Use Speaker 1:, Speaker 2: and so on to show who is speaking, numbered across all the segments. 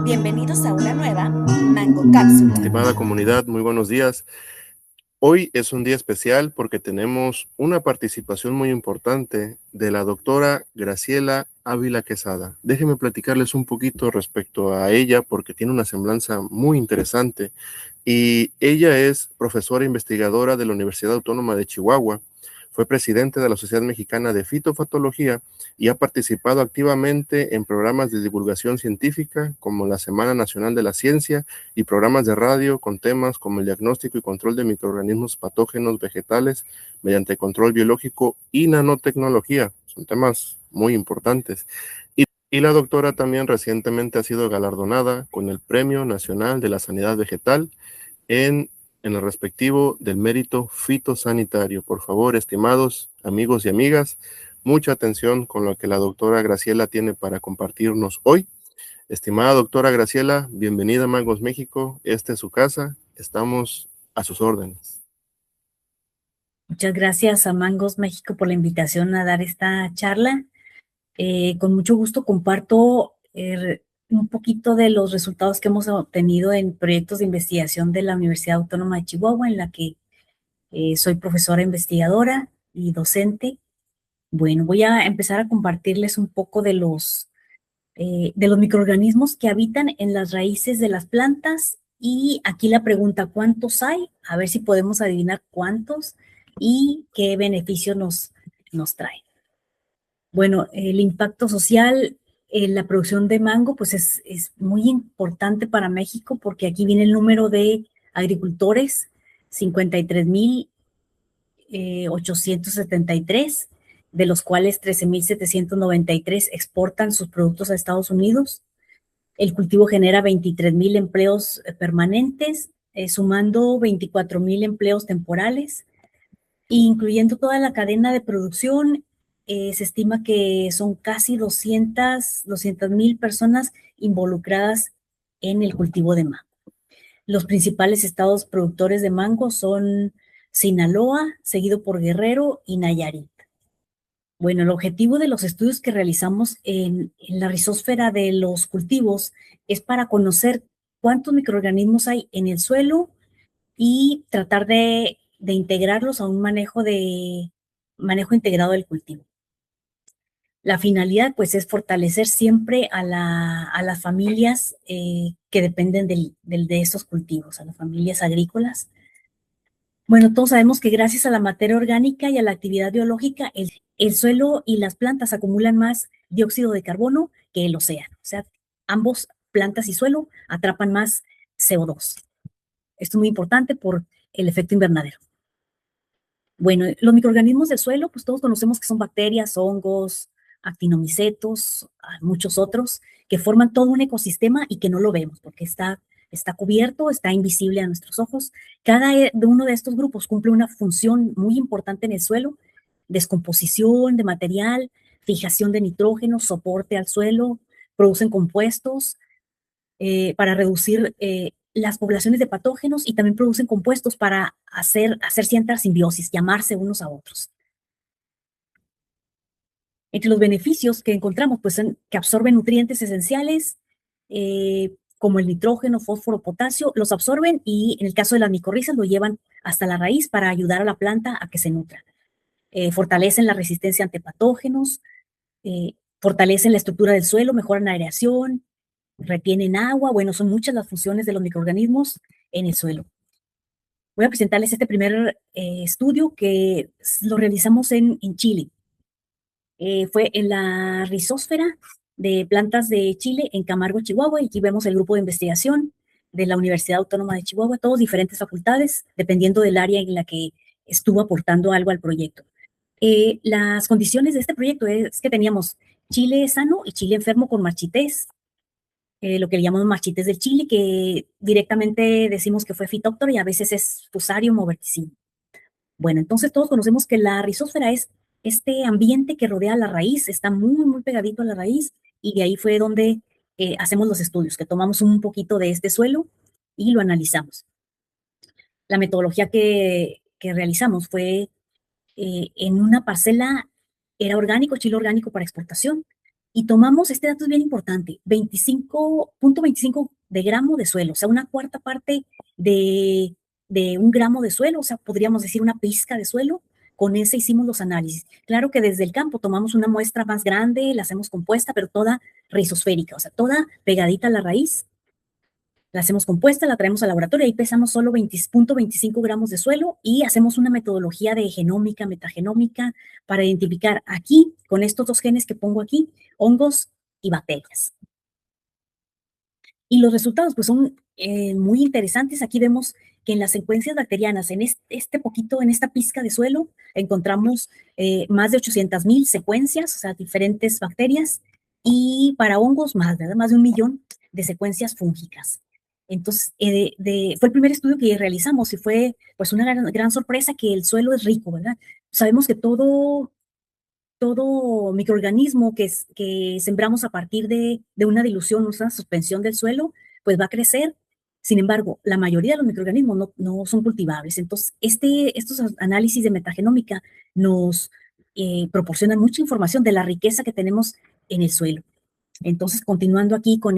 Speaker 1: Bienvenidos a una nueva Mango Cápsula.
Speaker 2: Estimada comunidad, muy buenos días. Hoy es un día especial porque tenemos una participación muy importante de la doctora Graciela Ávila Quesada. Déjenme platicarles un poquito respecto a ella porque tiene una semblanza muy interesante y ella es profesora investigadora de la Universidad Autónoma de Chihuahua. Fue presidente de la Sociedad Mexicana de Fitopatología y ha participado activamente en programas de divulgación científica como la Semana Nacional de la Ciencia y programas de radio con temas como el diagnóstico y control de microorganismos patógenos vegetales mediante control biológico y nanotecnología. Son temas muy importantes. Y la doctora también recientemente ha sido galardonada con el Premio Nacional de la Sanidad Vegetal en el respectivo del mérito fitosanitario. Por favor, estimados amigos y amigas, mucha atención con lo que la doctora Graciela tiene para compartirnos hoy. Estimada doctora Graciela, bienvenida a Mangos México. Esta es su casa. Estamos a sus órdenes.
Speaker 3: Muchas gracias a Mangos México por la invitación a dar esta charla. Con mucho gusto comparto un poquito de los resultados que hemos obtenido en proyectos de investigación de la Universidad Autónoma de Chihuahua, en la que soy profesora investigadora y docente. Bueno, voy a empezar a compartirles un poco de los microorganismos que habitan en las raíces de las plantas. Y aquí la pregunta, ¿cuántos hay? A ver si podemos adivinar cuántos y qué beneficio nos trae. Bueno, el impacto social en la producción de mango pues es muy importante para México porque aquí viene el número de agricultores, 53,873, de los cuales 13,793 exportan sus productos a Estados Unidos. El cultivo genera 23,000 empleos permanentes, sumando 24,000 empleos temporales, incluyendo toda la cadena de producción. Se estima que son casi 200,000 personas involucradas en el cultivo de mango. Los principales estados productores de mango son Sinaloa, seguido por Guerrero y Nayarit. Bueno, el objetivo de los estudios que realizamos en la rizósfera de los cultivos es para conocer cuántos microorganismos hay en el suelo y tratar de integrarlos a un manejo integrado del cultivo. La finalidad, pues, es fortalecer siempre a las familias que dependen de estos cultivos, a las familias agrícolas. Bueno, todos sabemos que gracias a la materia orgánica y a la actividad biológica, el suelo y las plantas acumulan más dióxido de carbono que el océano. O sea, ambos, plantas y suelo, atrapan más CO2. Esto es muy importante por el efecto invernadero. Bueno, los microorganismos del suelo, pues todos conocemos que son bacterias, hongos, actinomicetos, muchos otros, que forman todo un ecosistema y que no lo vemos porque está cubierto, está invisible a nuestros ojos. Cada uno de estos grupos cumple una función muy importante en el suelo: descomposición de material, fijación de nitrógeno, soporte al suelo, producen compuestos para reducir las poblaciones de patógenos y también producen compuestos para hacer cierta simbiosis, llamarse unos a otros. Entre los beneficios que encontramos, pues, son que absorben nutrientes esenciales, como el nitrógeno, fósforo, potasio, los absorben y en el caso de las micorrizas lo llevan hasta la raíz para ayudar a la planta a que se nutra. Fortalecen la resistencia ante patógenos, fortalecen la estructura del suelo, mejoran la aireación, retienen agua. Bueno, son muchas las funciones de los microorganismos en el suelo. Voy a presentarles este primer estudio que lo realizamos en Chile. Fue en la rizósfera de plantas de Chile en Camargo, Chihuahua, y aquí vemos el grupo de investigación de la Universidad Autónoma de Chihuahua, todos diferentes facultades, dependiendo del área en la que estuvo aportando algo al proyecto. Las condiciones de este proyecto es que teníamos chile sano y chile enfermo con marchités, lo que le llamamos marchités del chile, que directamente decimos que fue Phytophthora y a veces es Fusarium o verticillium. Bueno, entonces todos conocemos que la rizósfera es este ambiente que rodea la raíz, está muy, muy pegadito a la raíz, y de ahí fue donde hacemos los estudios, que tomamos un poquito de este suelo y lo analizamos. La metodología que realizamos fue en una parcela, era orgánico, chile orgánico para exportación. Y tomamos, este dato es bien importante, 25.25 de gramo de suelo, o sea, una cuarta parte de un gramo de suelo, o sea, podríamos decir una pizca de suelo. Con ese hicimos los análisis. Claro que desde el campo tomamos una muestra más grande, la hacemos compuesta, pero toda rizosférica, o sea, toda pegadita a la raíz. La hacemos compuesta, la traemos al laboratorio, ahí pesamos solo 20.25 gramos de suelo y hacemos una metodología de genómica, metagenómica, para identificar aquí, con estos dos genes que pongo aquí, hongos y bacterias. Y los resultados pues son muy interesantes. Aquí vemos que en las secuencias bacterianas, en en esta pizca de suelo, encontramos más de 800,000 secuencias, o sea, diferentes bacterias, y para hongos más, ¿verdad? Más de 1 millón de secuencias fúngicas. Entonces, fue el primer estudio que realizamos y fue pues una gran sorpresa que el suelo es rico, ¿verdad? Sabemos que todo microorganismo que sembramos a partir de una dilución, una suspensión del suelo, pues va a crecer. Sin embargo, la mayoría de los microorganismos no son cultivables. Entonces, estos análisis de metagenómica nos proporcionan mucha información de la riqueza que tenemos en el suelo. Entonces, continuando aquí con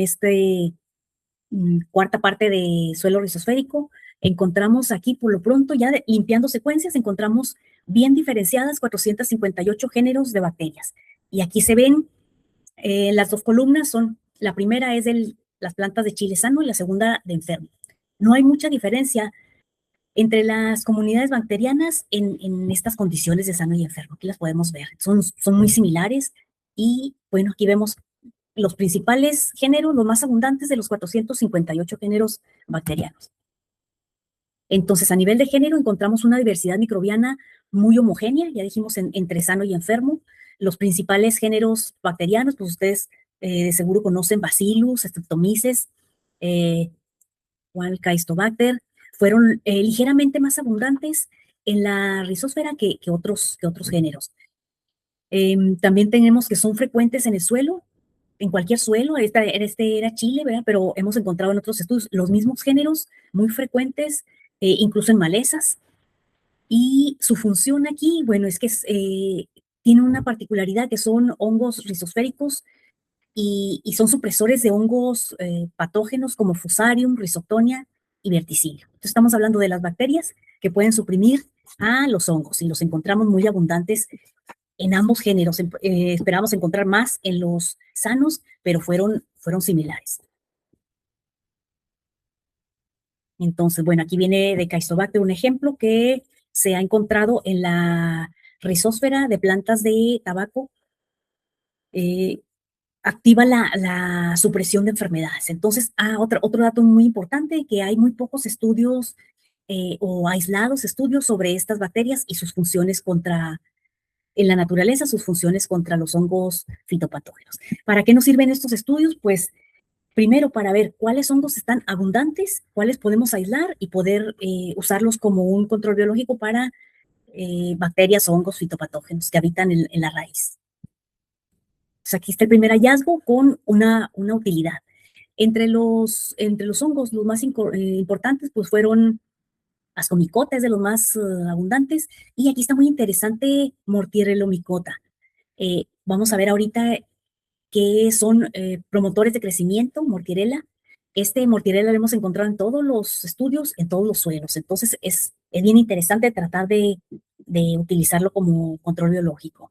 Speaker 3: cuarta parte de suelo rizosférico, encontramos aquí por lo pronto, ya limpiando secuencias, encontramos bien diferenciadas 458 géneros de bacterias. Y aquí se ven las dos columnas, la primera es las plantas de chile sano y la segunda de enfermo. No hay mucha diferencia entre las comunidades bacterianas en estas condiciones de sano y enfermo. Aquí las podemos ver, son muy similares. Y bueno, aquí vemos los principales géneros, los más abundantes de los 458 géneros bacterianos. Entonces, a nivel de género, encontramos una diversidad microbiana muy homogénea, ya dijimos, entre sano y enfermo. Los principales géneros bacterianos, pues ustedes de seguro conocen Bacillus, Streptomyces, Caistobacter, fueron ligeramente más abundantes en la rizósfera que otros géneros. También tenemos que son frecuentes en el suelo, en cualquier suelo. Este era Chile, ¿verdad? Pero hemos encontrado en otros estudios los mismos géneros muy frecuentes, incluso en malezas. Y su función aquí, bueno, es que tiene una particularidad que son hongos rizosféricos y son supresores de hongos patógenos como Fusarium, Rhizoctonia y Verticillium. Entonces estamos hablando de las bacterias que pueden suprimir a los hongos y los encontramos muy abundantes en ambos géneros. Esperábamos encontrar más en los sanos, pero fueron similares. Entonces, bueno, aquí viene de Caistobacter un ejemplo que se ha encontrado en la rizósfera de plantas de tabaco. Activa la supresión de enfermedades. Entonces, otro dato muy importante, que hay muy pocos estudios o aislados estudios sobre estas bacterias y sus funciones en la naturaleza, sus funciones contra los hongos fitopatógenos. ¿Para qué nos sirven estos estudios? Pues primero para ver cuáles hongos están abundantes, cuáles podemos aislar y poder usarlos como un control biológico para bacterias o hongos fitopatógenos que habitan en la raíz. Entonces aquí está el primer hallazgo con una utilidad. Entre los hongos, los más importantes, pues fueron Ascomycota, es de los más abundantes, y aquí está muy interesante Mortierellomycota. Vamos a ver ahorita qué son promotores de crecimiento, Mortierella. Este Mortierella lo hemos encontrado en todos los estudios, en todos los suelos. Entonces es bien interesante tratar de utilizarlo como control biológico.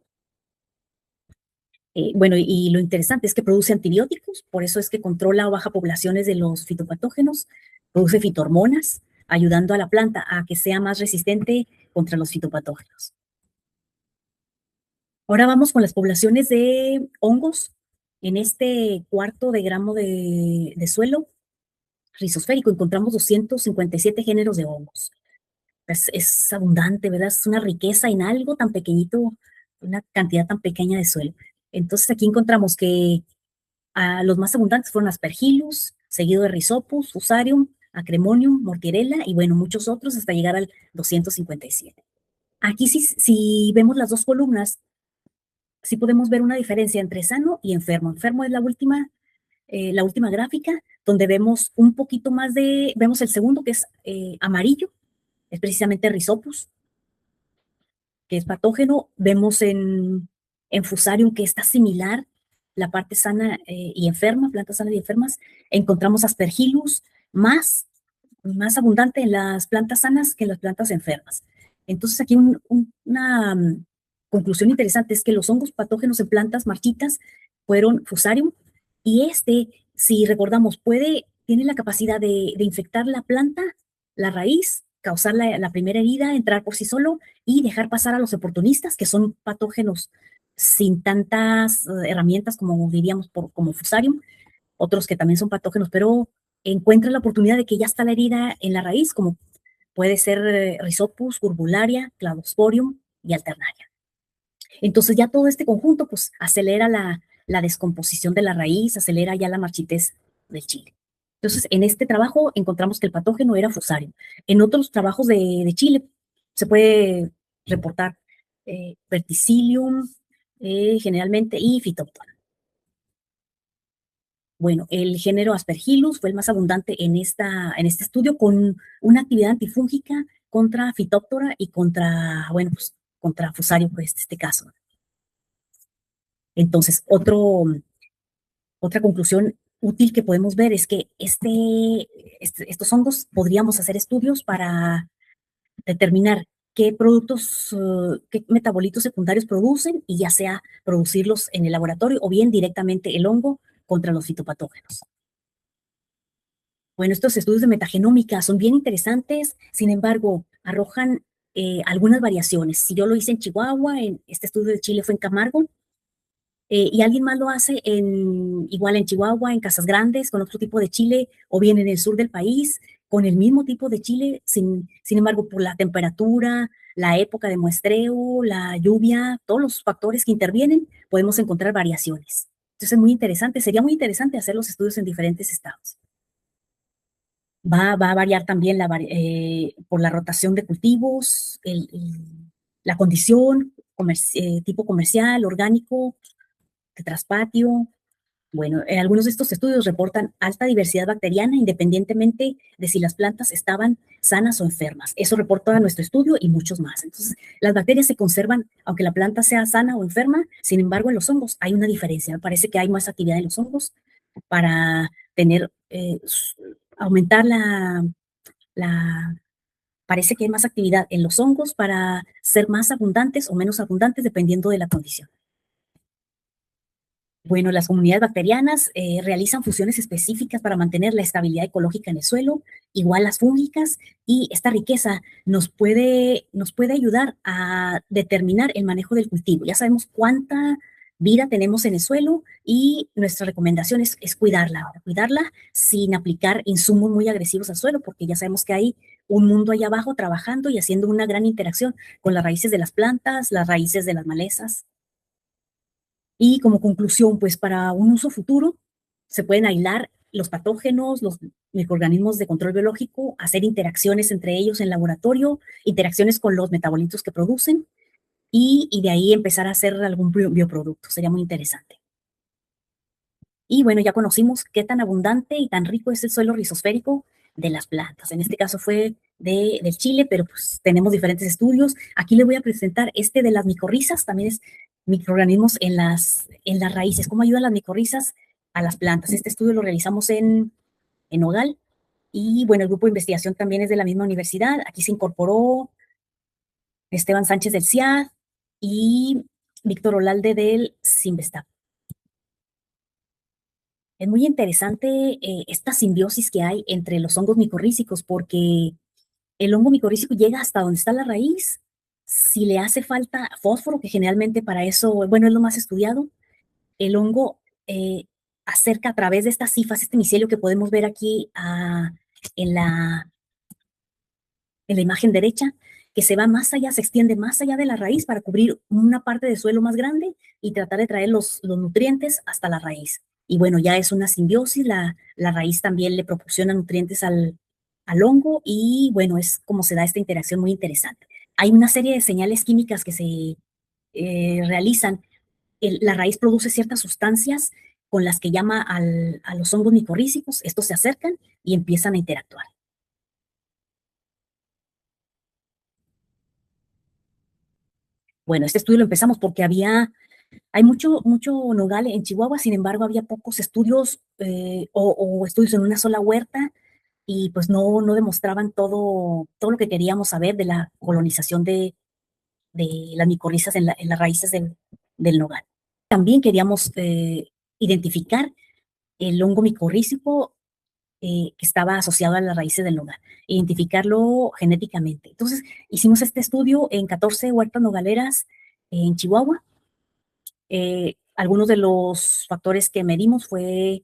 Speaker 3: Bueno, y lo interesante es que produce antibióticos, por eso es que controla o baja poblaciones de los fitopatógenos, produce fitohormonas, ayudando a la planta a que sea más resistente contra los fitopatógenos. Ahora vamos con las poblaciones de hongos. En este cuarto de gramo de suelo rizosférico encontramos 257 géneros de hongos. Es abundante, ¿verdad? Es una riqueza en algo tan pequeñito, una cantidad tan pequeña de suelo. Entonces aquí encontramos que los más abundantes fueron Aspergillus, seguido de Rhizopus, Fusarium, Acremonium, Mortierella y bueno, muchos otros hasta llegar al 257. Aquí si vemos las dos columnas, sí podemos ver una diferencia entre sano y enfermo. Enfermo es la última gráfica, donde vemos un poquito más vemos el segundo que es amarillo, es precisamente Rhizopus, que es patógeno. Vemos en Fusarium que está similar la parte sana y enferma, plantas sanas y enfermas, encontramos Aspergillus más abundante en las plantas sanas que en las plantas enfermas. Entonces aquí una conclusión interesante es que los hongos patógenos en plantas marchitas fueron Fusarium, y si recordamos, tiene la capacidad de infectar la planta, la raíz, causar la primera herida, entrar por sí solo y dejar pasar a los oportunistas, que son patógenos sin tantas herramientas como diríamos como Fusarium, otros que también son patógenos, pero encuentra la oportunidad de que ya está la herida en la raíz, como puede ser Rhizopus, Urbularia, Cladosporium y Alternaria. Entonces ya todo este conjunto pues acelera la descomposición de la raíz, acelera ya la marchitez del chile. Entonces en este trabajo encontramos que el patógeno era Fusarium. En otros trabajos de chile se puede reportar Verticillium generalmente y Phytophthora. Bueno, el género Aspergillus fue el más abundante en este estudio, con una actividad antifúngica contra Phytophthora y contra Fusarium, pues, en este caso. Entonces, otra conclusión útil que podemos ver es que estos hongos podríamos hacer estudios para determinar qué productos, qué metabolitos secundarios producen, y ya sea producirlos en el laboratorio o bien directamente el hongo contra los fitopatógenos. Bueno, estos estudios de metagenómica son bien interesantes, sin embargo, arrojan algunas variaciones. Si yo lo hice en Chihuahua, este estudio de Chile fue en Camargo, y alguien más lo hace igual en Chihuahua, en Casas Grandes, con otro tipo de chile, o bien en el sur del país, con el mismo tipo de chile, sin embargo, por la temperatura, la época de muestreo, la lluvia, todos los factores que intervienen, podemos encontrar variaciones. Entonces es muy interesante, sería muy interesante hacer los estudios en diferentes estados. Va a variar también por la rotación de cultivos, la condición, tipo comercial, orgánico, de traspatio. Bueno, algunos de estos estudios reportan alta diversidad bacteriana independientemente de si las plantas estaban sanas o enfermas. Eso reporta nuestro estudio y muchos más. Entonces, las bacterias se conservan aunque la planta sea sana o enferma. Sin embargo, en los hongos hay una diferencia. Me parece que hay más actividad en los hongos para aumentar parece que hay más actividad en los hongos para ser más abundantes o menos abundantes dependiendo de la condición. Bueno, las comunidades bacterianas realizan funciones específicas para mantener la estabilidad ecológica en el suelo, igual las fúngicas, y esta riqueza nos puede ayudar a determinar el manejo del cultivo. Ya sabemos cuánta vida tenemos en el suelo y nuestra recomendación es cuidarla sin aplicar insumos muy agresivos al suelo, porque ya sabemos que hay un mundo allá abajo trabajando y haciendo una gran interacción con las raíces de las plantas, las raíces de las malezas. Y como conclusión, pues para un uso futuro, se pueden aislar los patógenos, los microorganismos de control biológico, hacer interacciones entre ellos en laboratorio, interacciones con los metabolitos que producen, y de ahí empezar a hacer algún bioproducto. Sería muy interesante. Y bueno, ya conocimos qué tan abundante y tan rico es el suelo rizosférico de las plantas. En este caso fue del Chile, pero pues tenemos diferentes estudios. Aquí les voy a presentar de las micorrizas, también es microorganismos en las raíces. ¿Cómo ayudan las micorrizas a las plantas? Este estudio lo realizamos en Nogal, y bueno, el grupo de investigación también es de la misma universidad. Aquí se incorporó Esteban Sánchez del CIAD y Víctor Olalde del CIMBESTAP. Es muy interesante esta simbiosis que hay entre los hongos micorrízicos, porque el hongo micorrízico llega hasta donde está la raíz. Si le hace falta fósforo, que generalmente para eso, bueno, es lo más estudiado, el hongo acerca a través de estas cifas, este micelio que podemos ver aquí en la imagen derecha, que se va más allá, se extiende más allá de la raíz para cubrir una parte del suelo más grande y tratar de traer los nutrientes hasta la raíz. Y bueno, ya es una simbiosis, la raíz también le proporciona nutrientes al hongo, y bueno, es como se da esta interacción muy interesante. Hay una serie de señales químicas que se realizan. La raíz produce ciertas sustancias con las que llama a los hongos micorrízicos. Estos se acercan y empiezan a interactuar. Bueno, este estudio lo empezamos porque había Hay mucho nogal en Chihuahua, sin embargo, había pocos estudios o estudios en una sola huerta y pues no demostraban todo lo que queríamos saber de la colonización de las micorrizas en las raíces del nogal. También queríamos identificar el hongo micorrícico que estaba asociado a las raíces del nogal, identificarlo genéticamente. Entonces, hicimos este estudio en 14 huertas nogaleras en Chihuahua. Algunos de los factores que medimos fue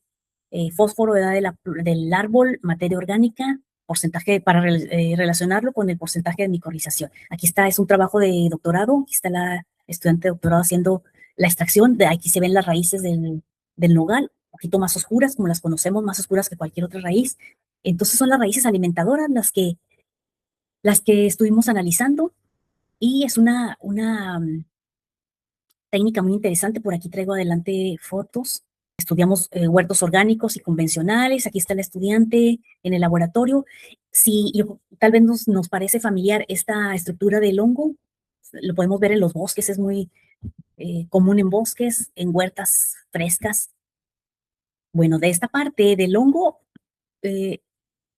Speaker 3: fósforo, edad del árbol, materia orgánica, porcentaje para relacionarlo con el porcentaje de micorrización. Aquí está, es un trabajo de doctorado, aquí está la estudiante de doctorado haciendo la extracción, aquí se ven las raíces del nogal, un poquito más oscuras, como las conocemos, más oscuras que cualquier otra raíz. Entonces son las raíces alimentadoras las que estuvimos analizando y es una técnica muy interesante. Por aquí traigo adelante fotos. Estudiamos huertos orgánicos y convencionales. Aquí está el estudiante en el laboratorio. Si tal vez nos parece familiar esta estructura del hongo, lo podemos ver en los bosques, es muy común en bosques, en huertas frescas. Bueno, de esta parte del hongo eh,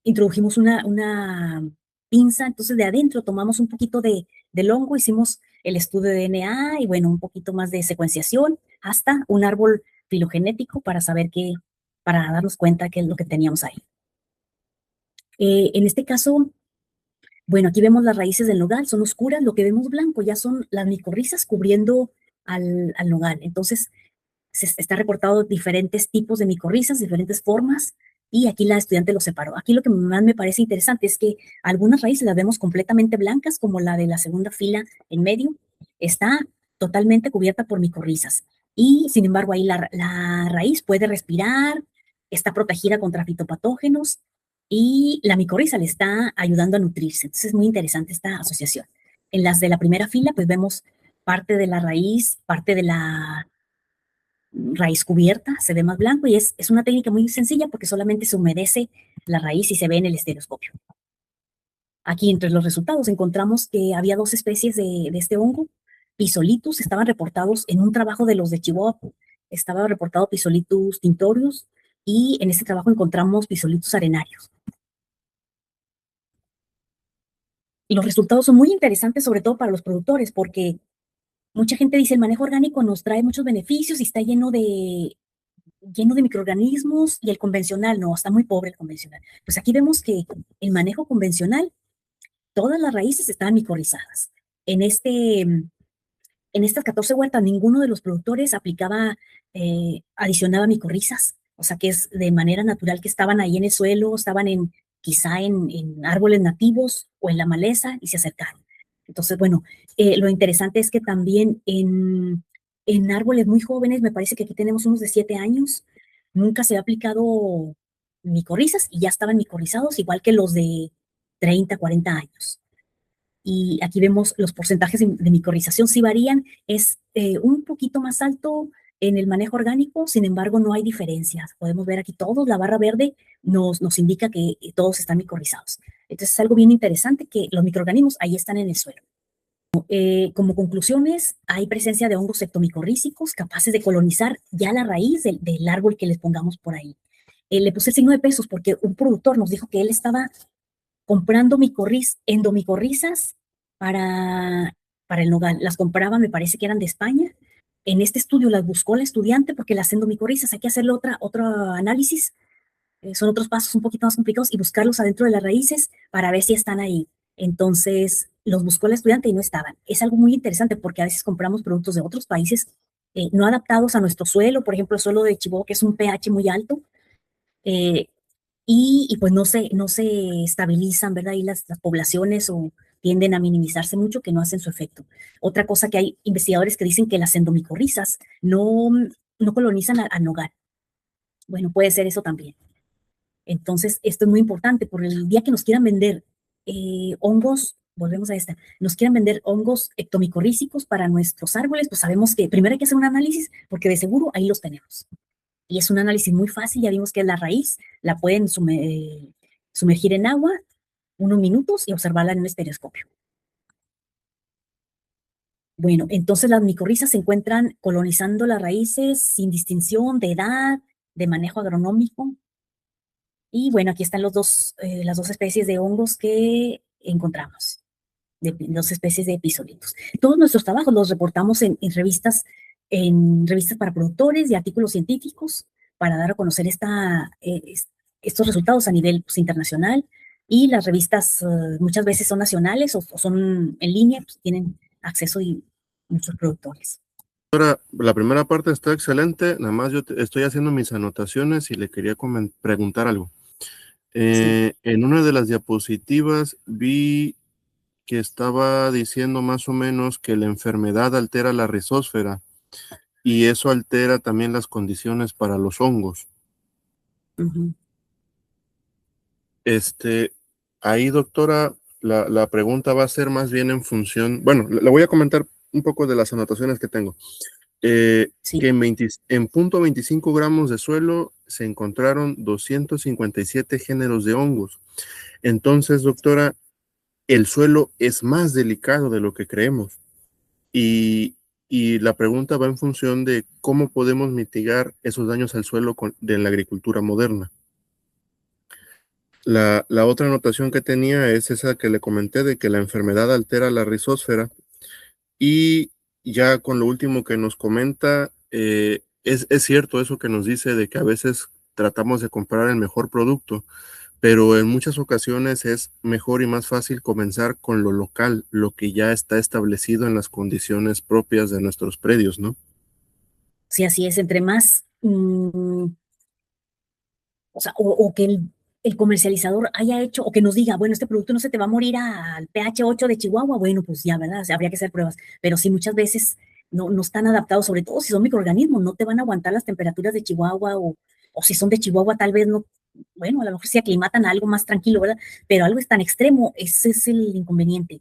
Speaker 3: introdujimos una pinza, entonces de adentro tomamos un poquito del hongo, hicimos el estudio de DNA y bueno, un poquito más de secuenciación hasta un árbol filogenético para darnos cuenta qué es lo que teníamos ahí. En este caso, bueno, aquí vemos las raíces del nogal, son oscuras, lo que vemos blanco ya son las micorrizas cubriendo al nogal. Entonces, se está reportado diferentes tipos de micorrizas, diferentes formas, y aquí la estudiante lo separó. Aquí lo que más me parece interesante es que algunas raíces las vemos completamente blancas, como la de la segunda fila en medio, está totalmente cubierta por micorrizas. Y sin embargo, ahí la raíz puede respirar, está protegida contra fitopatógenos y la micorriza le está ayudando a nutrirse. Entonces es muy interesante esta asociación. En las de la primera fila, pues vemos parte de la raíz, parte de la raíz cubierta, se ve más blanco y es una técnica muy sencilla porque solamente se humedece la raíz y se ve en el estereoscopio. Aquí entre los resultados encontramos que había dos especies de este hongo. Pisolitus estaban reportados en un trabajo de los de Chihuahua. Estaba reportado Pisolitus tintorius y en este trabajo encontramos Pisolitus arenarios. Y los resultados son muy interesantes, sobre todo para los productores, porque mucha gente dice el manejo orgánico nos trae muchos beneficios y está lleno de microorganismos y el convencional no, está muy pobre el convencional. Pues aquí vemos que el manejo convencional, todas las raíces estaban micorrizadas. En estas 14 huertas, ninguno de los productores adicionaba micorrizas, o sea que es de manera natural que estaban ahí en el suelo, estaban quizá en árboles nativos o en la maleza y se acercaron. Entonces, bueno, lo interesante es que también en árboles muy jóvenes, me parece que aquí tenemos unos de 7 años, nunca se ha aplicado micorrizas y ya estaban micorrizados, igual que los de 30, 40 años. Y aquí vemos los porcentajes de micorrización, sí varían, es un poquito más alto en el manejo orgánico, sin embargo no hay diferencias. Podemos ver aquí todos, la barra verde nos indica que todos están micorrizados. Entonces es algo bien interesante que los microorganismos ahí están en el suelo. Como conclusiones, hay presencia de hongos septomicorrícicos capaces de colonizar ya la raíz del árbol que les pongamos por ahí. Le puse el signo de pesos porque un productor nos dijo que él estaba comprando endomicorrizas para el nogal. Las compraba, me parece que eran de España. En este estudio las buscó la estudiante porque las endomicorrizas hay que hacerle otro análisis. Son otros pasos un poquito más complicados y buscarlos adentro de las raíces para ver si están ahí. Entonces, los buscó la estudiante y no estaban. Es algo muy interesante porque a veces compramos productos de otros países no adaptados a nuestro suelo, por ejemplo, el suelo de Chihuahua, que es un pH muy alto, eh, y pues no se estabilizan, ¿verdad? Y las poblaciones o tienden a minimizarse mucho que no hacen su efecto. Otra cosa que hay investigadores que dicen que las endomicorrizas no colonizan al nogal. Bueno, puede ser eso también. Entonces, esto es muy importante, porque el día que nos quieran vender hongos, volvemos a esta, nos quieran vender hongos ectomicorrícicos para nuestros árboles, pues sabemos que primero hay que hacer un análisis, porque de seguro ahí los tenemos. Y es un análisis muy fácil, ya vimos que la raíz la pueden sumergir en agua unos minutos y observarla en un estereoscopio. Bueno, entonces las micorrizas se encuentran colonizando las raíces sin distinción de edad, de manejo agronómico. Y bueno, aquí están las dos especies de hongos que encontramos, dos especies de episoditos. Todos nuestros trabajos los reportamos en revistas para productores y artículos científicos para dar a conocer estos resultados a nivel pues, internacional. Y las revistas muchas veces son nacionales o son en línea, pues, tienen acceso y muchos productores.
Speaker 2: Ahora, la primera parte está excelente, nada más estoy haciendo mis anotaciones y le quería preguntar algo.
Speaker 3: Sí.
Speaker 2: En una de las diapositivas vi que estaba diciendo más o menos que la enfermedad altera la rizósfera y eso altera también las condiciones para los hongos.
Speaker 3: Uh-huh.
Speaker 2: Ahí, doctora, la pregunta va a ser más bien en función, bueno, le voy a comentar un poco de las anotaciones que tengo.
Speaker 3: Sí.
Speaker 2: Que en 0.25 gramos de suelo se encontraron 257 géneros de hongos. Entonces, doctora, el suelo es más delicado de lo que creemos. Y la pregunta va en función de cómo podemos mitigar esos daños al suelo de la agricultura moderna. La otra anotación que tenía es esa que le comenté de que la enfermedad altera la rizósfera. Y ya con lo último que nos comenta, es cierto eso que nos dice de que a veces tratamos de comprar el mejor producto, pero en muchas ocasiones es mejor y más fácil comenzar con lo local, lo que ya está establecido en las condiciones propias de nuestros predios, ¿no?
Speaker 3: Sí, así es. Entre más o sea, o que el comercializador haya hecho, o que nos diga, bueno, este producto no se te va a morir al pH 8 de Chihuahua, bueno, pues ya, ¿verdad? O sea, habría que hacer pruebas. Pero sí, muchas veces no están adaptados, sobre todo si son microorganismos, no te van a aguantar las temperaturas de Chihuahua, o si son de Chihuahua, tal vez no, bueno, a lo mejor se aclimatan a algo más tranquilo, ¿verdad? Pero algo es tan extremo, ese es el inconveniente.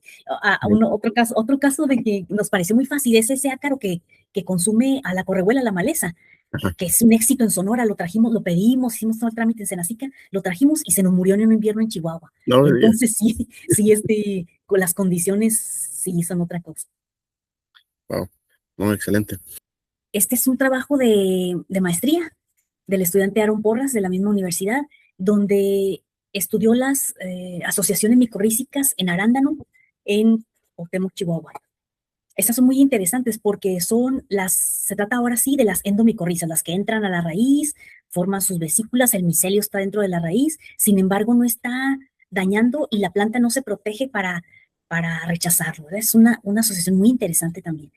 Speaker 3: Otro caso de que nos pareció muy fácil es ese ácaro que consume a la correhuela, la maleza,
Speaker 2: Ajá.
Speaker 3: que es un éxito en Sonora, lo trajimos, lo pedimos, hicimos todo el trámite en Senacica, lo trajimos y se nos murió en un invierno en Chihuahua.
Speaker 2: No me digas.
Speaker 3: Entonces sí, con las condiciones sí son otra cosa.
Speaker 2: Wow. No, excelente.
Speaker 3: Este es un trabajo de maestría del estudiante Aaron Porras de la misma universidad, donde estudió las asociaciones micorrízicas en arándano en Cuauhtémoc, Chihuahua. Estas son muy interesantes porque se trata ahora sí de las endomicorrizas, las que entran a la raíz, forman sus vesículas, el micelio está dentro de la raíz, sin embargo no está dañando y la planta no se protege para rechazarlo, ¿verdad? Es una asociación muy interesante también.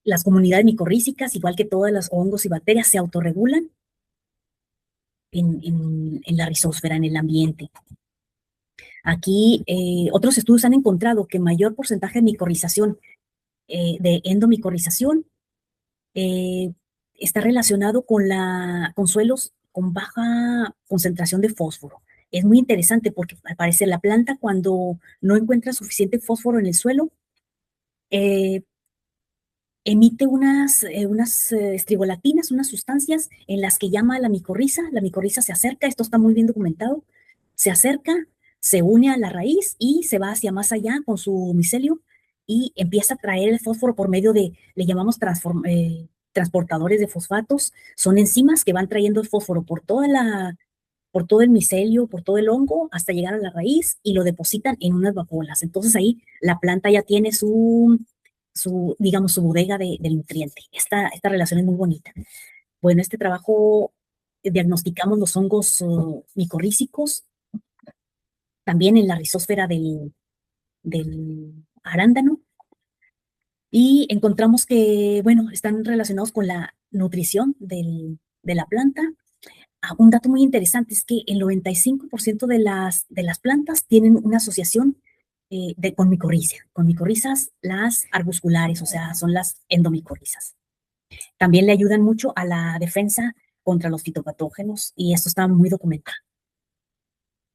Speaker 3: Las comunidades micorrízicas, igual que todas las hongos y bacterias, se autorregulan en la rizósfera, en el ambiente. Aquí otros estudios han encontrado que mayor porcentaje de micorrización de endomicorrización está relacionado con suelos con baja concentración de fósforo. Es muy interesante porque al parecer la planta cuando no encuentra suficiente fósforo en el suelo, emite unas estribolatinas, unas sustancias en las que llama a la micorriza se acerca, esto está muy bien documentado, se acerca, se une a la raíz y se va hacia más allá con su micelio y empieza a traer el fósforo por medio le llamamos transportadores de fosfatos, son enzimas que van trayendo el fósforo por todo el micelio, por todo el hongo, hasta llegar a la raíz y lo depositan en unas vacuolas. Entonces ahí la planta ya tiene digamos, su bodega del nutriente. Esta relación es muy bonita. Bueno, este trabajo diagnosticamos los hongos micorrízicos, también en la rizósfera del arándano, y encontramos que, bueno, están relacionados con la nutrición de la planta. Un dato muy interesante es que el 95% de las plantas tienen una asociación con micorrizas, las arbusculares, o sea, son las endomicorrizas. También le ayudan mucho a la defensa contra los fitopatógenos y esto está muy documentado.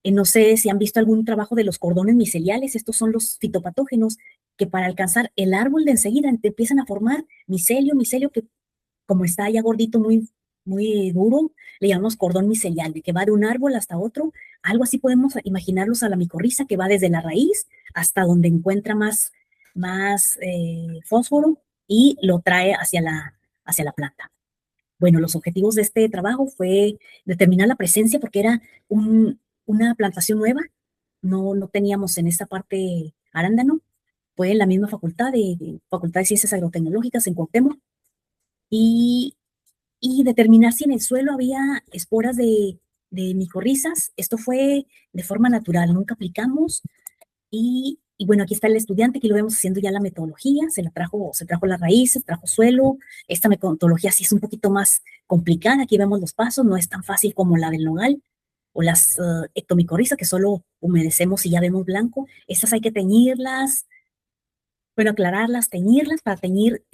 Speaker 3: No sé si han visto algún trabajo de los cordones miceliales, estos son los fitopatógenos que para alcanzar el árbol de enseguida te empiezan a formar micelio que como está ya gordito, muy duro, le llamamos cordón micelial, de que va de un árbol hasta otro. Algo así podemos imaginarlos a la micorriza, que va desde la raíz hasta donde encuentra más fósforo y lo trae hacia la planta. Bueno, los objetivos de este trabajo fue determinar la presencia porque era una plantación nueva, no teníamos en esta parte arándano, fue en la misma Facultad de Ciencias Agrotecnológicas en Cuauhtémoc, y, y determinar si en el suelo había esporas de micorrizas. Esto fue de forma natural, nunca aplicamos. Y bueno, aquí está el estudiante, aquí lo vemos haciendo ya la metodología, se trajo la raíz, se trajo suelo. Esta metodología sí es un poquito más complicada, aquí vemos los pasos, no es tan fácil como la del nogal o las ectomicorrizas, que solo humedecemos y ya vemos blanco. Estas hay que teñirlas, bueno, aclararlas, teñirlas para teñir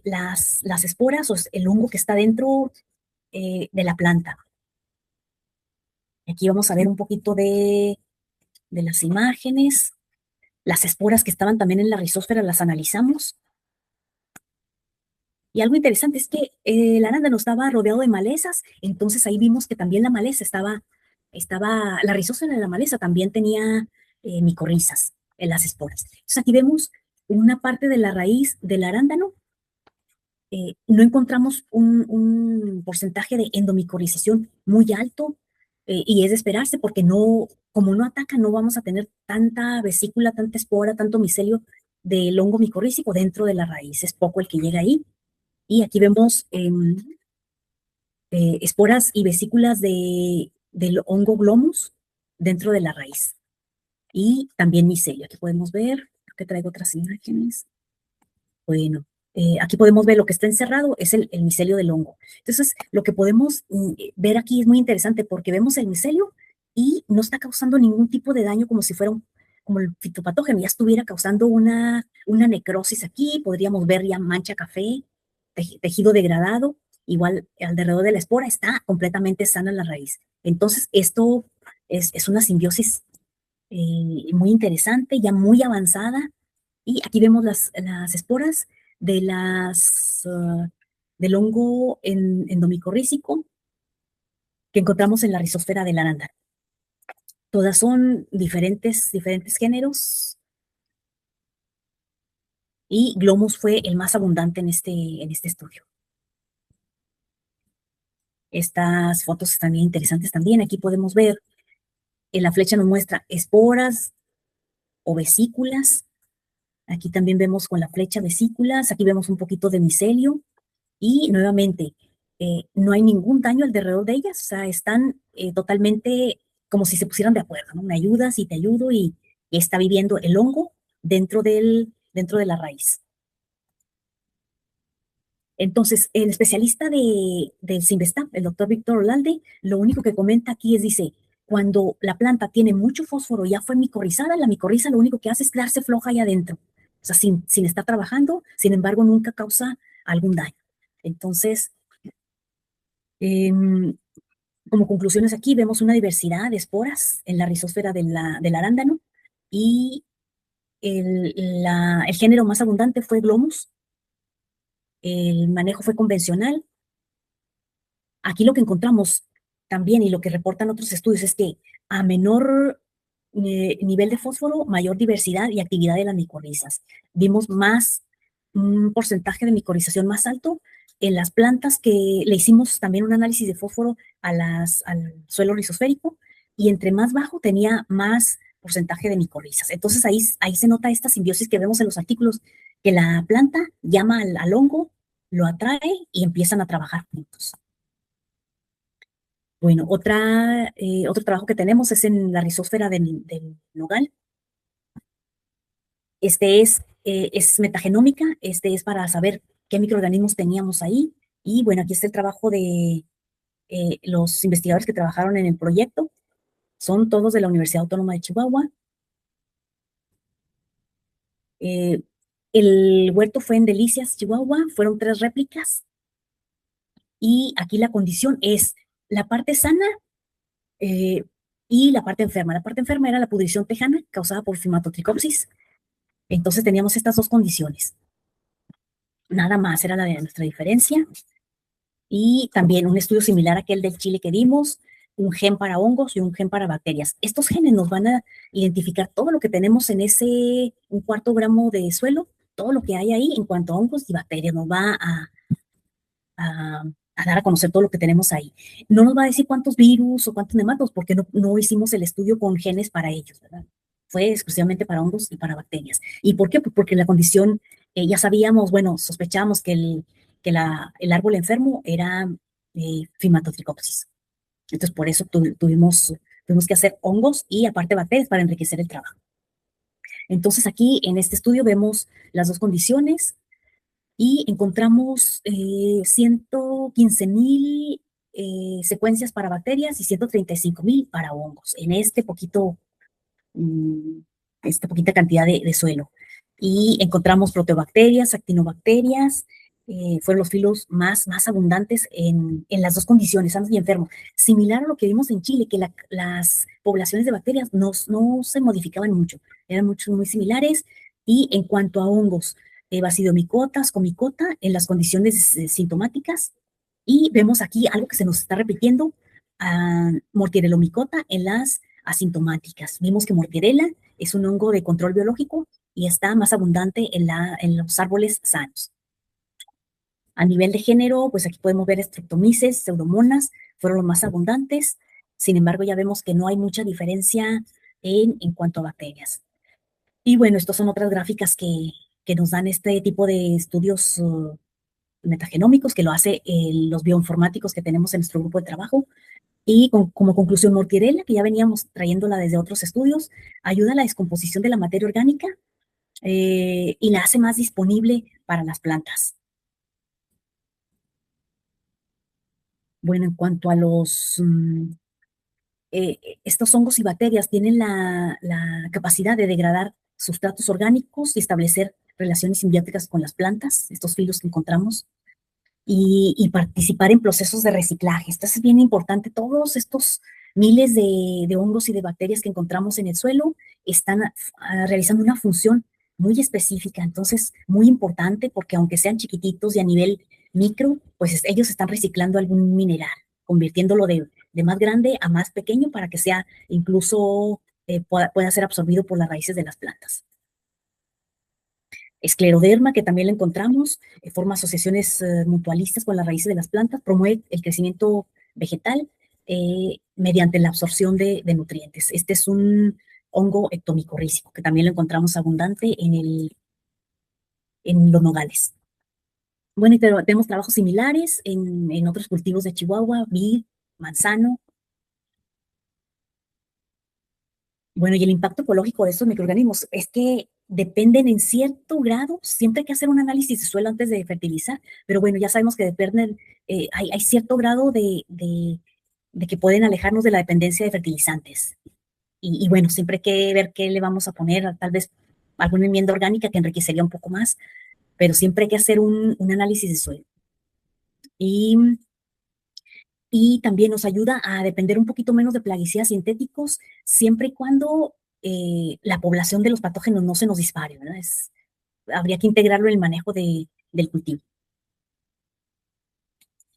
Speaker 3: las esporas o el hongo que está dentro de la planta. Aquí vamos a ver un poquito de las imágenes. Las esporas que estaban también en la rizósfera las analizamos. Y algo interesante es que el arándano estaba rodeado de malezas, entonces ahí vimos que también la maleza la rizósfera de la maleza también tenía micorrizas en las esporas. Entonces aquí vemos una parte de la raíz del arándano. No encontramos un porcentaje de endomicorización muy alto, y es de esperarse porque como no ataca, no vamos a tener tanta vesícula, tanta espora, tanto micelio del hongo micorrícico dentro de la raíz. Es poco el que llega ahí. Y aquí vemos esporas y vesículas del hongo glomus dentro de la raíz. Y también micelio. Aquí podemos ver, creo que traigo otras imágenes. Bueno, aquí podemos ver lo que está encerrado, es el micelio del hongo. Entonces, lo que podemos ver aquí es muy interesante porque vemos el micelio y no está causando ningún tipo de daño como si fuera como el fitopatógeno, ya estuviera causando una necrosis aquí, podríamos ver ya mancha café, tejido degradado, igual alrededor de la espora está completamente sana la raíz. Entonces, esto es una simbiosis muy interesante, ya muy avanzada, y aquí vemos las esporas de del hongo endomicorrícico que encontramos en la rizosfera del arándano. Todas son diferentes géneros, y Glomus fue el más abundante en este estudio. Estas fotos están bien interesantes también. Aquí podemos ver, en la flecha nos muestra esporas o vesículas. Aquí también vemos con la flecha vesículas. Aquí vemos un poquito de micelio. Y nuevamente, no hay ningún daño alrededor de ellas, o sea, están totalmente como si se pusieran de acuerdo, ¿no? Me ayudas y te ayudo, y está viviendo el hongo dentro de la raíz. Entonces, el especialista del Sinvestap, el doctor Víctor Olalde, lo único que comenta aquí dice, cuando la planta tiene mucho fósforo, ya fue micorrizada, la micorriza lo único que hace es quedarse floja ahí adentro, o sea, sin estar trabajando, sin embargo, nunca causa algún daño. Entonces, como conclusiones aquí, vemos una diversidad de esporas en la rizósfera del arándano, y el género más abundante fue Glomus. El manejo fue convencional. Aquí lo que encontramos también y lo que reportan otros estudios es que a menor nivel de fósforo, mayor diversidad y actividad de las micorrizas. Vimos un porcentaje de micorización más alto en las plantas que le hicimos también un análisis de fósforo al suelo rizosférico, y entre más bajo tenía más porcentaje de micorrizas. Entonces ahí se nota esta simbiosis que vemos en los artículos, que la planta llama al hongo, lo atrae y empiezan a trabajar juntos. Bueno, otro trabajo que tenemos es en la rizósfera del nogal. Es metagenómica, es para saber qué microorganismos teníamos ahí. Y bueno, aquí está el trabajo de los investigadores que trabajaron en el proyecto. Son todos de la Universidad Autónoma de Chihuahua. El huerto fue en Delicias, Chihuahua. Fueron 3 réplicas. Y aquí la condición es la parte sana y la parte enferma. La parte enferma era la pudrición tejana causada por fimatotricopsis. Entonces teníamos estas 2 condiciones. Nada más era nuestra diferencia. Y también un estudio similar a aquel del chile que vimos, un gen para hongos y un gen para bacterias. Estos genes nos van a identificar todo lo que tenemos en un cuarto gramo de suelo, todo lo que hay ahí en cuanto a hongos y bacterias, nos va a dar a conocer todo lo que tenemos ahí. No nos va a decir cuántos virus o cuántos nematodos, porque no hicimos el estudio con genes para ellos, ¿verdad? Fue exclusivamente para hongos y para bacterias. ¿Y por qué? Pues porque la condición, ya sabíamos, bueno, sospechábamos que el árbol enfermo era Fimatotricopsis. Entonces, por eso tuvimos que hacer hongos y aparte bacterias para enriquecer el trabajo. Entonces, aquí en este estudio vemos las dos condiciones y encontramos 115,000 secuencias para bacterias y 135,000 para hongos en esta poquita cantidad de suelo. Y encontramos proteobacterias, actinobacterias, fueron los filos más abundantes en las dos condiciones, sanos y enfermos. Similar a lo que vimos en Chile, que las poblaciones de bacterias no se modificaban mucho, eran muy similares. Y en cuanto a hongos, basidomicotas, comicota, en las condiciones sintomáticas. Y vemos aquí algo que se nos está repitiendo, Mortierellomicota en las asintomáticas. Vimos que Mortierella es un hongo de control biológico y está más abundante en los árboles sanos. A nivel de género, pues aquí podemos ver Streptomyces, Pseudomonas, fueron los más abundantes. Sin embargo, ya vemos que no hay mucha diferencia en cuanto a bacterias. Y bueno, estas son otras gráficas que nos dan este tipo de estudios metagenómicos que lo hace los bioinformáticos que tenemos en nuestro grupo de trabajo. Y como conclusión, Mortierella, que ya veníamos trayéndola desde otros estudios, ayuda a la descomposición de la materia orgánica y la hace más disponible para las plantas. Bueno, en cuanto a estos hongos y bacterias tienen la capacidad de degradar sustratos orgánicos y establecer relaciones simbióticas con las plantas, estos filos que encontramos, y participar en procesos de reciclaje. Esto es bien importante. Todos estos miles de hongos y de bacterias que encontramos en el suelo están realizando una función muy específica, entonces muy importante, porque aunque sean chiquititos y a nivel micro, pues ellos están reciclando algún mineral, convirtiéndolo de más grande a más pequeño para que sea incluso pueda ser absorbido por las raíces de las plantas. Escleroderma, que también lo encontramos, forma asociaciones mutualistas con las raíces de las plantas, promueve el crecimiento vegetal mediante la absorción de nutrientes. Este es un hongo ectomicorrícico, que también lo encontramos abundante en los nogales. Bueno, y tenemos trabajos similares en otros cultivos de Chihuahua, vid, manzano. Bueno, y el impacto ecológico de estos microorganismos es que dependen en cierto grado, siempre hay que hacer un análisis de suelo antes de fertilizar, pero bueno, ya sabemos que dependen, hay cierto grado de que pueden alejarnos de la dependencia de fertilizantes. Y bueno, siempre hay que ver qué le vamos a poner, tal vez alguna enmienda orgánica que enriquecería un poco más, pero siempre hay que hacer un análisis de suelo. Y también nos ayuda a depender un poquito menos de plaguicidas sintéticos, siempre y cuando la población de los patógenos no se nos dispare, ¿verdad? Habría que integrarlo en el manejo del cultivo.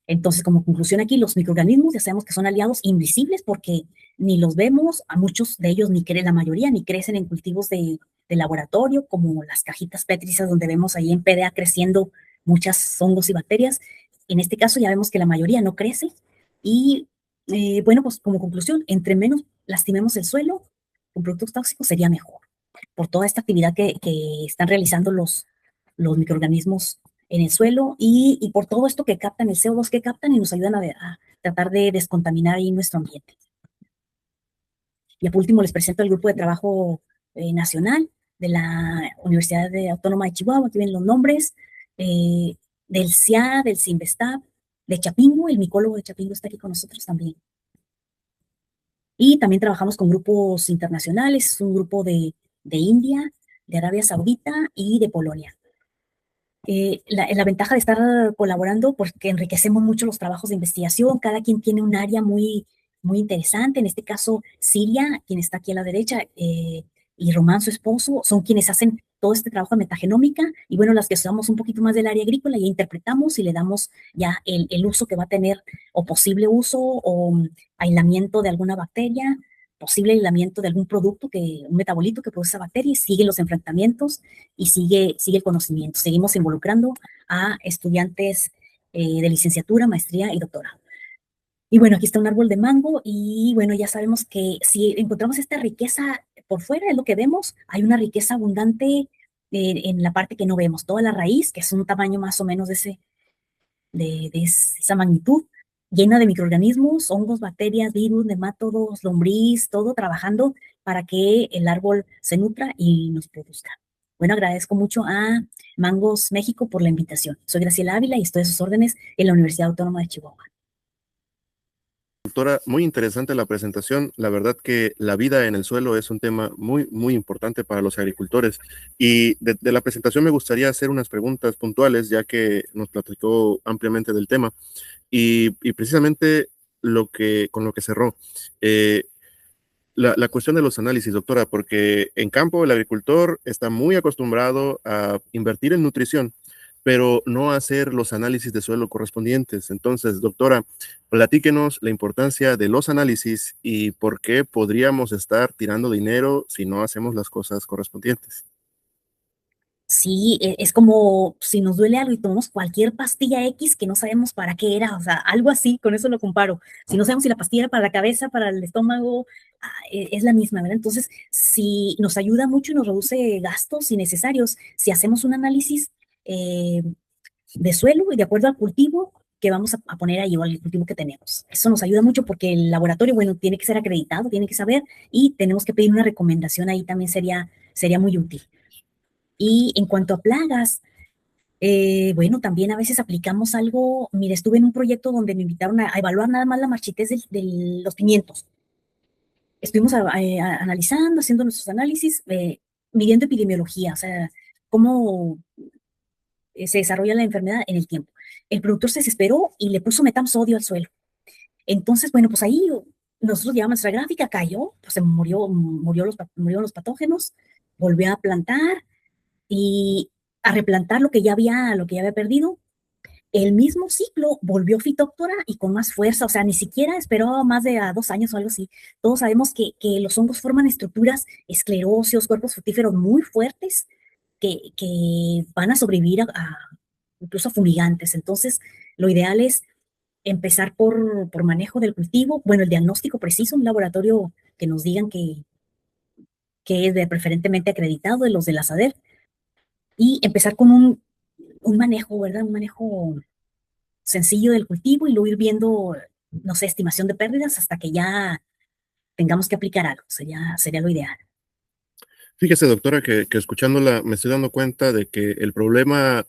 Speaker 3: Entonces, como conclusión aquí, los microorganismos ya sabemos que son aliados invisibles porque ni los vemos, a muchos de ellos la mayoría ni crecen en cultivos de laboratorio, como las cajitas pétricas donde vemos ahí en PDA creciendo muchas hongos y bacterias. En este caso ya vemos que la mayoría no crece y bueno, pues como conclusión, entre menos lastimemos el suelo con productos tóxicos sería mejor, por toda esta actividad que están realizando los microorganismos en el suelo y por todo esto que captan, el CO2 que captan y nos ayudan a tratar de descontaminar ahí nuestro ambiente. Y por último les presento el grupo de trabajo nacional de la Universidad Autónoma de Chihuahua, aquí ven los nombres, del CIA, del CINVESTAB, de Chapingo, el micólogo de Chapingo está aquí con nosotros también. Y también trabajamos con grupos internacionales, un grupo de India, de Arabia Saudita y de Polonia. La ventaja de estar colaborando, porque enriquecemos mucho los trabajos de investigación, cada quien tiene un área muy interesante, en este caso Siria, quien está aquí a la derecha, y Román, su esposo, son quienes hacen todo este trabajo de metagenómica, y bueno, las que somos un poquito más del área agrícola, ya interpretamos y le damos ya el uso que va a tener, o posible uso, o aislamiento de alguna bacteria, posible aislamiento de algún producto, un metabolito que produce esa bacteria, y siguen los enfrentamientos y sigue el conocimiento. Seguimos involucrando a estudiantes de licenciatura, maestría y doctorado. Y bueno, aquí está un árbol de mango y bueno, ya sabemos que si encontramos esta riqueza por fuera, es lo que vemos, hay una riqueza abundante en la parte que no vemos, toda la raíz, que es un tamaño más o menos de esa magnitud, llena de microorganismos, hongos, bacterias, virus, nematodos, lombriz, todo trabajando para que el árbol se nutra y nos produzca. Bueno, agradezco mucho a Mangos México por la invitación. Soy Graciela Ávila y estoy a sus órdenes en la Universidad Autónoma de Chihuahua.
Speaker 2: Doctora, muy interesante la presentación. La verdad que la vida en el suelo es un tema muy, muy importante para los agricultores. Y de la presentación me gustaría hacer unas preguntas puntuales, ya que nos platicó ampliamente del tema. Y precisamente con lo que cerró. La cuestión de los análisis, doctora, porque en campo el agricultor está muy acostumbrado a invertir en nutrición, pero no hacer los análisis de suelo correspondientes. Entonces, doctora, platíquenos la importancia de los análisis y por qué podríamos estar tirando dinero si no hacemos las cosas correspondientes.
Speaker 3: Sí, es como si nos duele algo y tomamos cualquier pastilla X que no sabemos para qué era, o sea, algo así, con eso lo comparo. Si no sabemos si la pastilla era para la cabeza, para el estómago, es la misma, ¿verdad? Entonces, si nos ayuda mucho y nos reduce gastos innecesarios, si hacemos un análisis eh, de suelo y de acuerdo al cultivo que vamos a poner ahí o al cultivo que tenemos. Eso nos ayuda mucho porque el laboratorio, bueno, tiene que ser acreditado, tiene que saber y tenemos que pedir una recomendación ahí también sería muy útil. Y en cuanto a plagas, bueno, también a veces aplicamos algo. Mire, estuve en un proyecto donde me invitaron a evaluar nada más la marchitez de los pimientos. Estuvimos analizando, haciendo nuestros análisis, midiendo epidemiología, o sea, cómo se desarrolla la enfermedad en el tiempo. El productor se desesperó y le puso metamsodio al suelo. Entonces, bueno, pues ahí nosotros llevamos nuestra gráfica, cayó, pues se murieron los patógenos, volvió a plantar y a replantar lo que ya había perdido. El mismo ciclo volvió Fitóctora y con más fuerza, o sea, ni siquiera esperó más de 2 años o algo así. Todos sabemos que los hongos forman estructuras escleróseos, cuerpos fructíferos muy fuertes que van a sobrevivir incluso a fumigantes. Entonces, lo ideal es empezar por manejo del cultivo, bueno, el diagnóstico preciso, un laboratorio que nos digan que es preferentemente acreditado de los de la SADER, y empezar con un manejo, ¿verdad? Un manejo sencillo del cultivo y luego ir viendo, no sé, estimación de pérdidas hasta que ya tengamos que aplicar algo. Sería lo ideal.
Speaker 2: Fíjese, doctora, que escuchándola me estoy dando cuenta de que el problema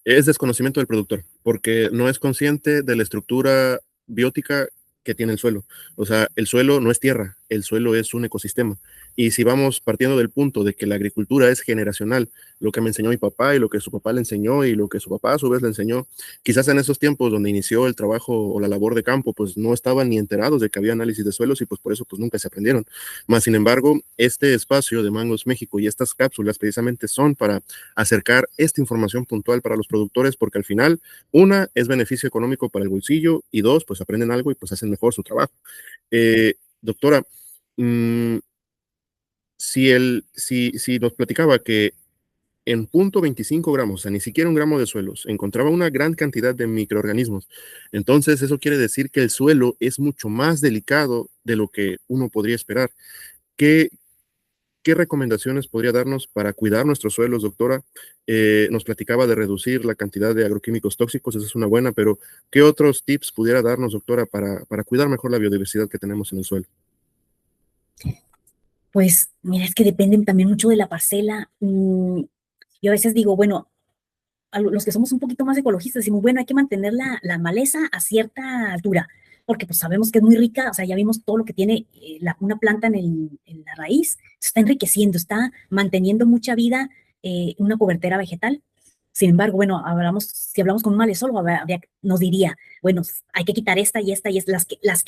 Speaker 2: es desconocimiento del productor, porque no es consciente de la estructura biótica que tiene el suelo. O sea, el suelo no es tierra, el suelo es un ecosistema. Y si vamos partiendo del punto de que la agricultura es generacional, lo que me enseñó mi papá y lo que su papá le enseñó y lo que su papá a su vez le enseñó, quizás en esos tiempos donde inició el trabajo o la labor de campo, pues no estaban ni enterados de que había análisis de suelos y pues por eso pues nunca se aprendieron. Más sin embargo, este espacio de Mangos México y estas cápsulas precisamente son para acercar esta información puntual para los productores, porque al final, una, es beneficio económico para el bolsillo y dos, pues aprenden algo y pues hacen mejor su trabajo. Doctora, mmm, si nos platicaba que en 0.25 gramos, o sea, ni siquiera un gramo de suelos, encontraba una gran cantidad de microorganismos. Entonces, eso quiere decir que el suelo es mucho más delicado de lo que uno podría esperar. ¿Qué, ¿Qué recomendaciones podría darnos para cuidar nuestros suelos, doctora? Nos platicaba de reducir la cantidad de agroquímicos tóxicos, esa es una buena, pero ¿qué otros tips pudiera darnos, doctora, para cuidar mejor la biodiversidad que tenemos en el suelo?
Speaker 3: Pues mira, es que dependen también mucho de la parcela. Yo a veces digo, bueno, a los que somos un poquito más ecologistas decimos, bueno, hay que mantener la maleza a cierta altura, porque pues sabemos que es muy rica, o sea, ya vimos todo lo que tiene una planta en la raíz, se está enriqueciendo, está manteniendo mucha vida, una cobertera vegetal. Sin embargo, bueno, si hablamos con un malezólogo, nos diría, bueno, hay que quitar esta y esta y esta, las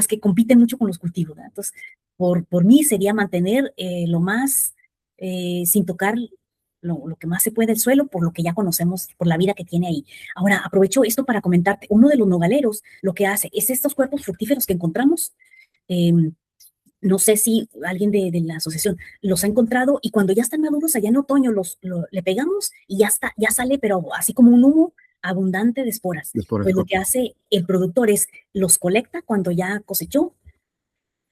Speaker 3: que compiten mucho con los cultivos, ¿verdad? Entonces, por mí sería mantener lo más, sin tocar lo que más se puede el suelo, por lo que ya conocemos, por la vida que tiene ahí. Ahora, aprovecho esto para comentarte, uno de los nogaleros lo que hace es estos cuerpos fructíferos que encontramos, no sé si alguien de la asociación los ha encontrado y cuando ya están maduros allá en otoño le pegamos y ya está, ya sale, pero así como un humo abundante de esporas. Pues lo que hace el productor es los colecta cuando ya cosechó,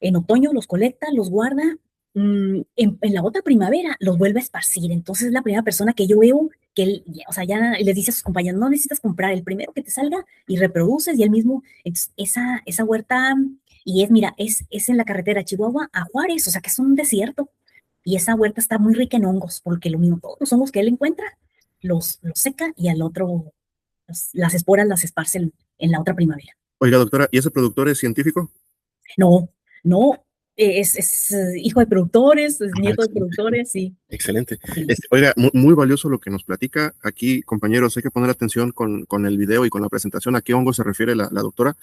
Speaker 3: en otoño los colecta, los guarda, en la otra primavera los vuelve a esparcir. Entonces es la primera persona que yo veo que él, o sea, ya les dice a sus compañeros, no necesitas comprar el primero que te salga y reproduces y él mismo, entonces esa huerta, y mira, es en la carretera Chihuahua a Juárez, o sea que es un desierto, y esa huerta está muy rica en hongos, porque lo mismo, todos los hongos que él encuentra, los seca y al otro, las esporas las esparce en la otra primavera.
Speaker 2: Oiga, doctora, ¿y ese productor es científico?
Speaker 3: No, no, es hijo de productores, es nieto de productores, sí.
Speaker 2: Excelente.
Speaker 3: Sí.
Speaker 2: Oiga, muy valioso lo que nos platica. Aquí, compañeros, hay que poner atención con el video y con la presentación. ¿A qué hongo se refiere la doctora?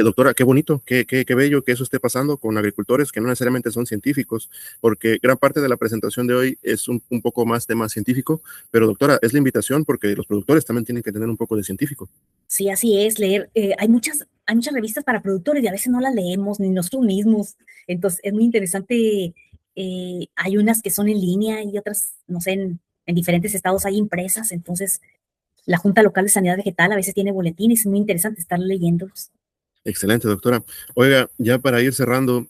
Speaker 2: Doctora, qué bonito, qué bello que eso esté pasando con agricultores que no necesariamente son científicos, porque gran parte de la presentación de hoy es un poco más tema científico, pero doctora, es la invitación porque los productores también tienen que tener un poco de científico.
Speaker 3: Sí, así es, leer. Hay muchas revistas para productores y a veces no las leemos ni nosotros mismos. Entonces, es muy interesante. Hay unas que son en línea y otras, no sé, en diferentes estados hay impresas. Entonces, la Junta Local de Sanidad Vegetal a veces tiene boletines. Es muy interesante estar leyéndolos.
Speaker 2: Excelente, doctora. Oiga, ya para ir cerrando,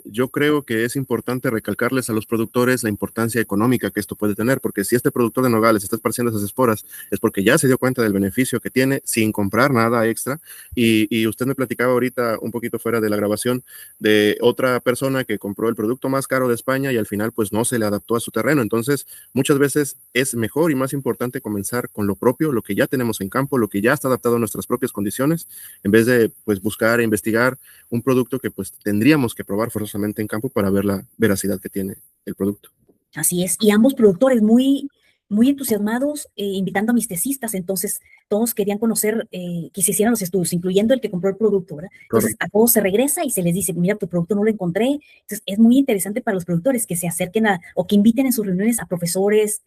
Speaker 2: yo creo que es importante recalcarles a los productores la importancia económica que esto puede tener, porque si este productor de nogales está esparciendo esas esporas, es porque ya se dio cuenta del beneficio que tiene sin comprar nada extra. Y usted me platicaba ahorita un poquito fuera de la grabación de otra persona que compró el producto más caro de España y al final pues no se le adaptó a su terreno. Entonces, muchas veces es mejor y más importante comenzar con lo propio, lo que ya tenemos en campo, lo que ya está adaptado a nuestras propias condiciones, en vez de pues buscar e investigar un producto que pues tendríamos que probar forzosamente en campo para ver la veracidad que tiene el producto.
Speaker 3: Así es, y ambos productores muy entusiasmados, invitando a mis tesistas, entonces todos querían conocer, que se hicieran los estudios, incluyendo el que compró el producto, ¿verdad? Entonces a todos se regresa y se les dice, mira, tu producto no lo encontré. Entonces es muy interesante para los productores que se acerquen o que inviten en sus reuniones a profesores,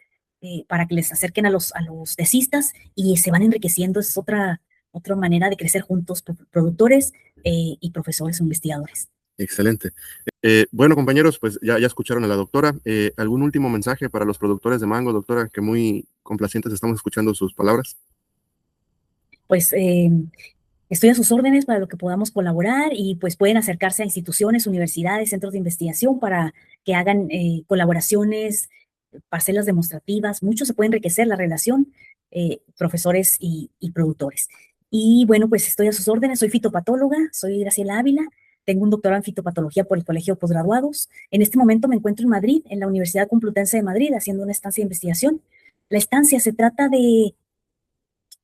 Speaker 3: para que les acerquen a los tesistas y se van enriqueciendo. Es otra manera de crecer juntos, productores y profesores o investigadores.
Speaker 2: Excelente. Bueno, compañeros, pues ya escucharon a la doctora. ¿Algún último mensaje para los productores de mango, doctora? Que muy complacientes estamos escuchando sus palabras.
Speaker 3: Pues estoy a sus órdenes para lo que podamos colaborar y pues pueden acercarse a instituciones, universidades, centros de investigación para que hagan colaboraciones, parcelas demostrativas. Mucho se puede enriquecer la relación, profesores y productores. Y bueno, pues estoy a sus órdenes. Soy fitopatóloga, soy Graciela Ávila. Tengo un doctorado en fitopatología por el Colegio de Posgraduados. En este momento me encuentro en Madrid, en la Universidad Complutense de Madrid, haciendo una estancia de investigación. La estancia se trata de,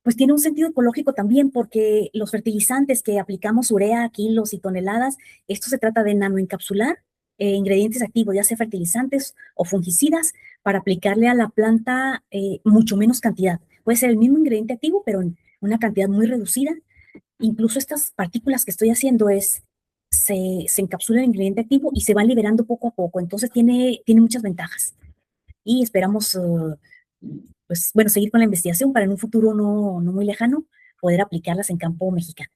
Speaker 3: pues tiene un sentido ecológico también, porque los fertilizantes que aplicamos, urea, kilos y toneladas, esto se trata de nanoencapsular ingredientes activos, ya sea fertilizantes o fungicidas, para aplicarle a la planta mucho menos cantidad. Puede ser el mismo ingrediente activo, pero en una cantidad muy reducida. Incluso estas partículas que estoy haciendo se encapsula el ingrediente activo y se van liberando poco a poco. Entonces tiene muchas ventajas. Y esperamos, pues bueno, seguir con la investigación para en un futuro no muy lejano poder aplicarlas en campo mexicano.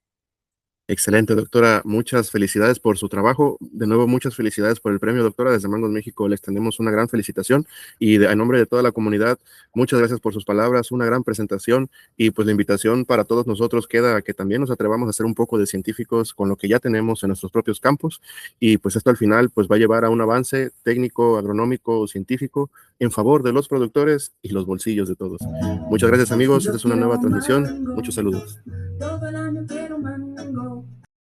Speaker 2: Excelente, doctora. Muchas felicidades por su trabajo. De nuevo, muchas felicidades por el premio, doctora. Desde Mangos México le extendemos una gran felicitación y en nombre de toda la comunidad, muchas gracias por sus palabras, una gran presentación y pues la invitación para todos nosotros queda a que también nos atrevamos a ser un poco de científicos con lo que ya tenemos en nuestros propios campos y pues esto al final pues va a llevar a un avance técnico, agronómico, científico en favor de los productores y los bolsillos de todos. Muchas gracias, amigos. Esta es una nueva transmisión. Muchos saludos. Todo el año quiero mango.